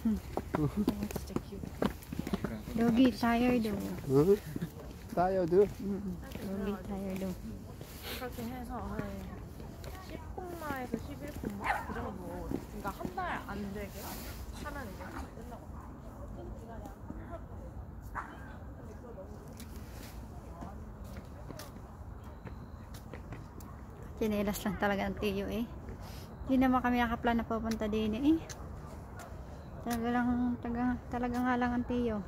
진짜 귀여워. 여기 타이어도. 응? 타이어도? 여기 타이어도. 그렇게 해서 한 10콤마에서 11콤마? 그 정도. 그러니까 한 달 안 되게 하면 이제 끝나고. Chinelas lang talaga ng tiyo eh. Hindi naman kami nakaplan na pupunta din eh. Talaga nga lang ang tiyo.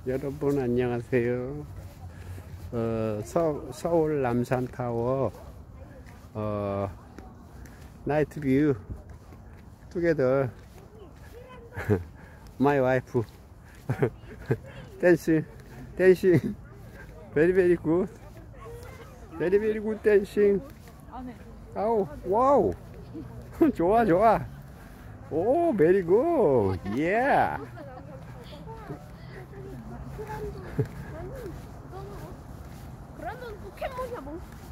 여러분 안녕하세요. 서울 남산타워 나이트 뷰 together. My wife dancing very good, very good dancing. 아우 와우 좋아 오 very good yeah.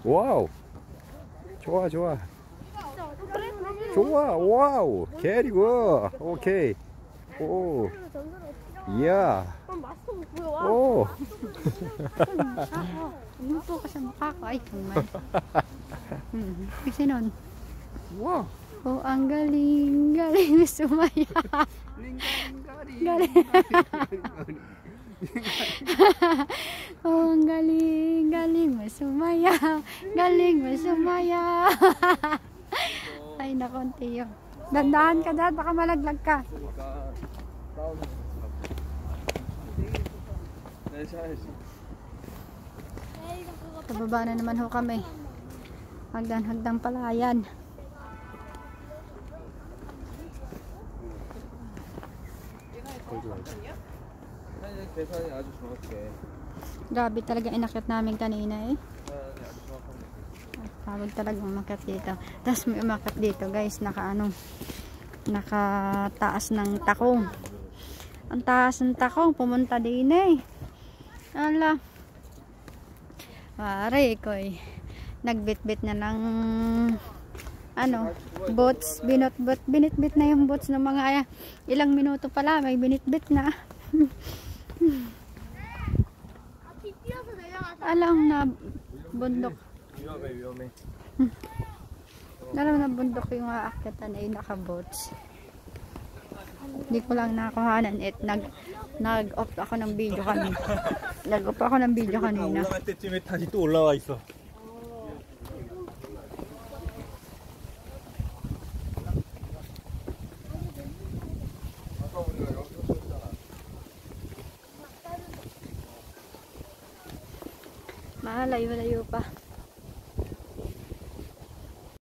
와우 좋아 와우 very good 오케이 오 이야 오 Umupo ka sa mukha ko. Ay, kamay. Kasi nun. wow Oh, ang galing sumaya. Galing. Oh, ang galing mo sumaya. Galing mo sumaya. Ay, nakonti yun. Dandahan ka dad, baka malaglag ka. Pababa na naman ho kami. Hagdan palayan. Grabe talaga inakyat namin kanina eh. Pagod talaga umakyat dito. Tapos may umakyat dito guys, nakataas ng takong. Ang taas ng takong, pumunta din eh. Ala. Pare ko eh. Nagbitbit na ng boats, binitbit na yung boats ng mga ilang minuto pala, may binitbit na. Alam na bundok. Alam na bundok yung aakyatan ay naka-boats. Hindi ko lang nakuhanan at nag-off ako ng video kanina. Nag-off ako ng video kanina. 올라갈 때쯤에 다시 또 올라와 있어. Malayo pa.